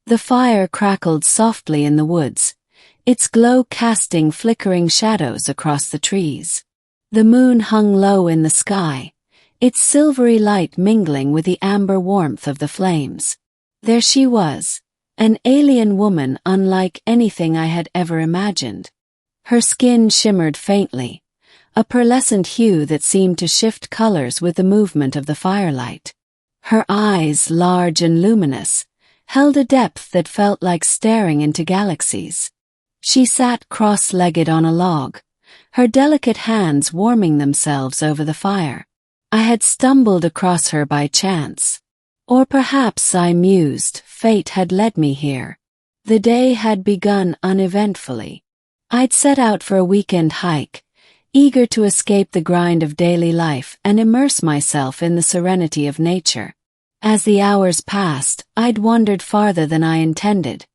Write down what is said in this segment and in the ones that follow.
The fire crackled softly in the woods, its glow casting flickering shadows across the trees. The moon hung low in the sky, its silvery light mingling with the amber warmth of the flames. There she was, an alien woman unlike anything I had ever imagined. Her skin shimmered faintly, a pearlescent hue that seemed to shift colors with the movement of the firelight. Her eyes, large and luminous, held a depth that felt like staring into galaxies. She sat cross-legged on a log, her delicate hands warming themselves over the fire. I had stumbled across her by chance. Or perhaps, I mused, fate had led me here. The day had begun uneventfully. I'd set out for a weekend hike, eager to escape the grind of daily life and immerse myself in the serenity of nature. As the hours passed, I'd wandered farther than I intended,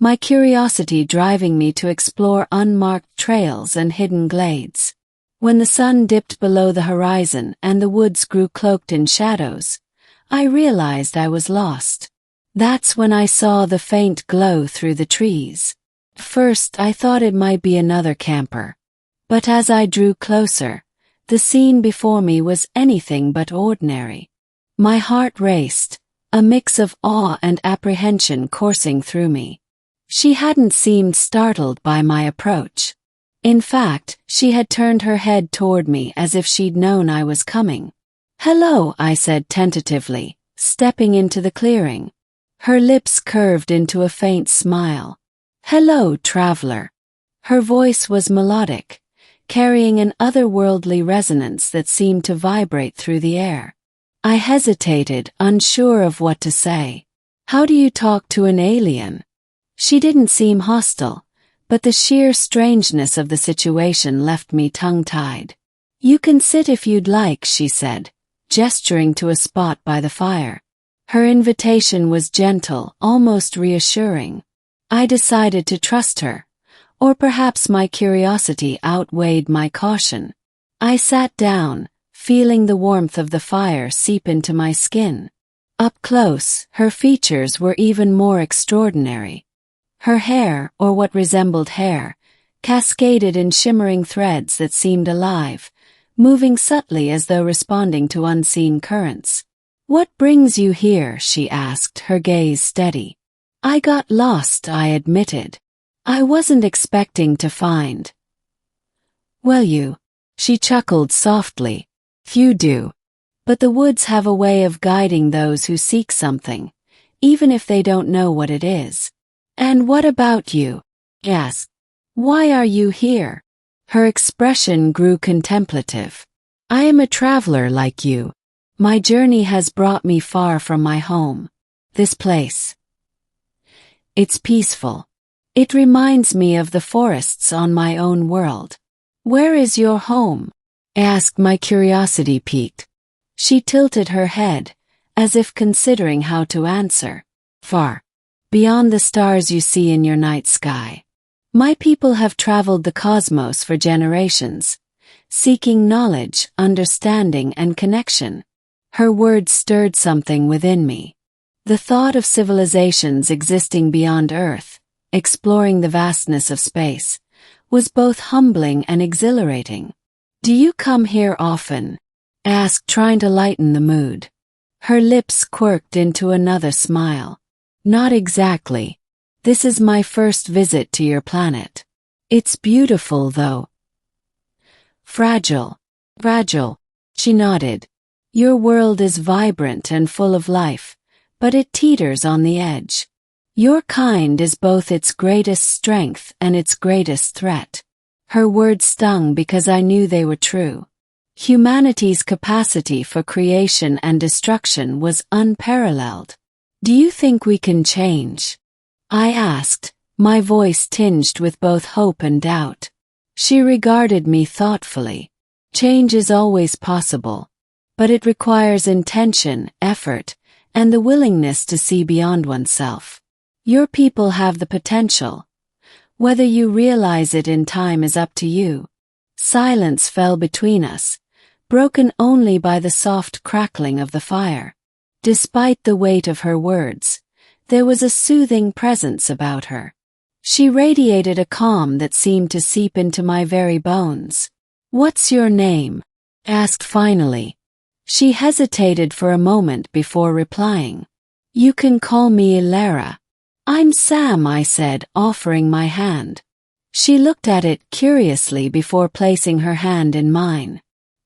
my curiosity driving me to explore unmarked trails and hidden glades. When the sun dipped below the horizon and the woods grew cloaked in shadows, I realized I was lost. That's when I saw the faint glow through the trees. First, I thought it might be another camper. But as I drew closer, the scene before me was anything but ordinary. My heart raced, a mix of awe and apprehension coursing through me. She hadn't seemed startled by my approach. In fact, she had turned her head toward me as if she'd known I was coming. "Hello," I said tentatively, stepping into the clearing. Her lips curved into a faint smile. "Hello, traveler." Her voice was melodic, carrying an otherworldly resonance that seemed to vibrate through the air. I hesitated, unsure of what to say. "How do you talk to an alien?" She didn't seem hostile, but the sheer strangeness of the situation left me tongue-tied. "You can sit if you'd like," she said, gesturing to a spot by the fire. Her invitation was gentle, almost reassuring. I decided to trust her, or perhaps my curiosity outweighed my caution. I sat down, feeling the warmth of the fire seep into my skin. Up close, her features were even more extraordinary. Her hair, or what resembled hair, cascaded in shimmering threads that seemed alive, moving subtly as though responding to unseen currents. "What brings you here?" she asked, her gaze steady. "I got lost," I admitted. "I wasn't expecting to find." "Well, you," she chuckled softly. "Few do. But the woods have a way of guiding those who seek something, even if they don't know what it is." "And what about you?" I asked. "Why are you here?" Her expression grew contemplative. "I am a traveler like you. My journey has brought me far from my home. This place. It's peaceful. It reminds me of the forests on my own world." "Where is your home?" I asked, my curiosity piqued. She tilted her head, as if considering how to answer. "Far. Beyond the stars you see in your night sky. My people have traveled the cosmos for generations, seeking knowledge, understanding, and connection." Her words stirred something within me. The thought of civilizations existing beyond Earth, exploring the vastness of space, was both humbling and exhilarating. "Do you come here often?" I asked, trying to lighten the mood. Her lips quirked into another smile. "Not exactly. This is my first visit to your planet. It's beautiful, though." Fragile. Fragile. She nodded. "Your world is vibrant and full of life, but it teeters on the edge. Your kind is both its greatest strength and its greatest threat." Her words stung because I knew they were true. Humanity's capacity for creation and destruction was unparalleled. "Do you think we can change?" I asked, my voice tinged with both hope and doubt. She regarded me thoughtfully. "Change is always possible, but it requires intention, effort, and the willingness to see beyond oneself. Your people have the potential. Whether you realize it in time is up to you." Silence fell between us, broken only by the soft crackling of the fire. Despite the weight of her words, There was a soothing presence about her. She radiated a calm that seemed to seep into my very bones. "What's your name?" asked finally. She hesitated for a moment before replying. "You can call me Ilara." "I'm Sam," I said, offering my hand. She looked at it curiously before placing her hand in mine.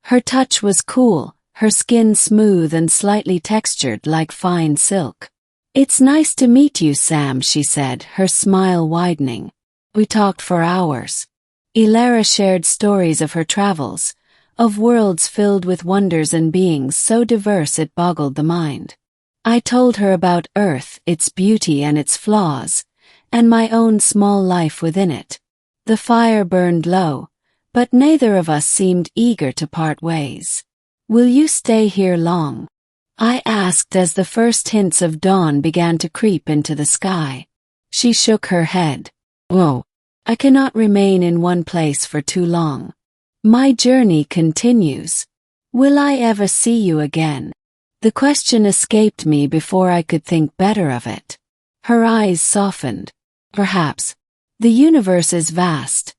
Her touch was cool, her skin smooth and slightly textured like fine silk. "It's nice to meet you, Sam," she said, her smile widening. We talked for hours. Ilara shared stories of her travels, of worlds filled with wonders and beings so diverse it boggled the mind. I told her about Earth, its beauty and its flaws, and my own small life within it. The fire burned low, but neither of us seemed eager to part ways. "Will you stay here long?" I asked as the first hints of dawn began to creep into the sky. She shook her head. "Oh, I cannot remain in one place for too long. My journey continues. Will I ever see you again?" The question escaped me before I could think better of it. Her eyes softened. "Perhaps. The universe is vast,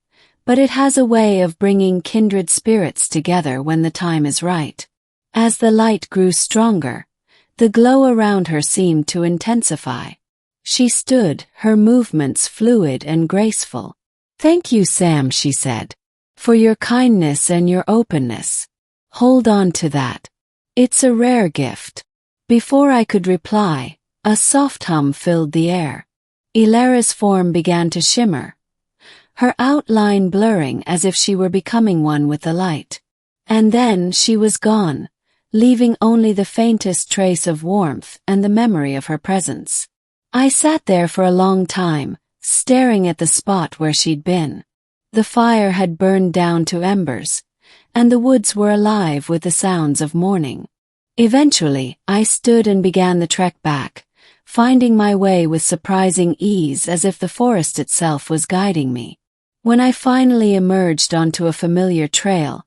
but it has a way of bringing kindred spirits together when the time is right." As the light grew stronger, the glow around her seemed to intensify. She stood, her movements fluid and graceful. "Thank you, Sam," she said, "for your kindness and your openness. Hold on to that. It's a rare gift." Before I could reply, a soft hum filled the air. Ilara's form began to shimmer, her outline blurring as if she were becoming one with the light. And then she was gone, leaving only the faintest trace of warmth and the memory of her presence. I sat there for a long time, staring at the spot where she'd been. The fire had burned down to embers, and the woods were alive with the sounds of morning. Eventually, I stood and began the trek back, finding my way with surprising ease as if the forest itself was guiding me. When I finally emerged onto a familiar trail,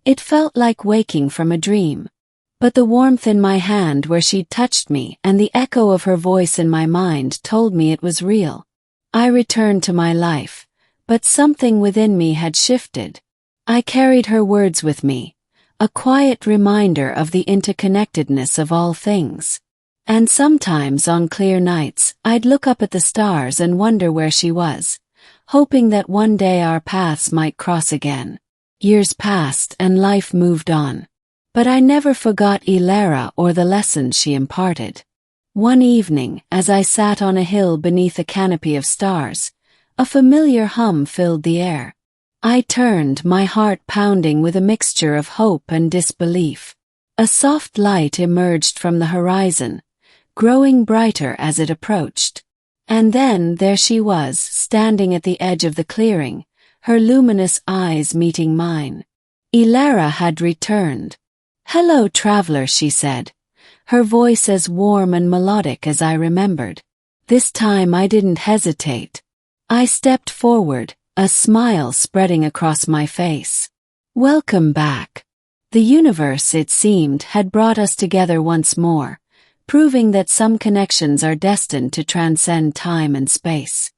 it felt like waking from a dream. But the warmth in my hand where she'd touched me and the echo of her voice in my mind told me it was real. I returned to my life, but something within me had shifted. I carried her words with me, a quiet reminder of the interconnectedness of all things. And sometimes on clear nights, I'd look up at the stars and wonder where she was, hoping that one day our paths might cross again. Years passed and life moved on. But I never forgot Ilara or the lessons she imparted. One evening, as I sat on a hill beneath a canopy of stars, a familiar hum filled the air. I turned, my heart pounding with a mixture of hope and disbelief. A soft light emerged from the horizon, growing brighter as it approached. And then there she was, standing at the edge of the clearing, her luminous eyes meeting mine. Ilara had returned. "Hello, traveler," she said, her voice as warm and melodic as I remembered. This time I didn't hesitate. I stepped forward, a smile spreading across my face. "Welcome back." The universe, it seemed, had brought us together once more, proving that some connections are destined to transcend time and space.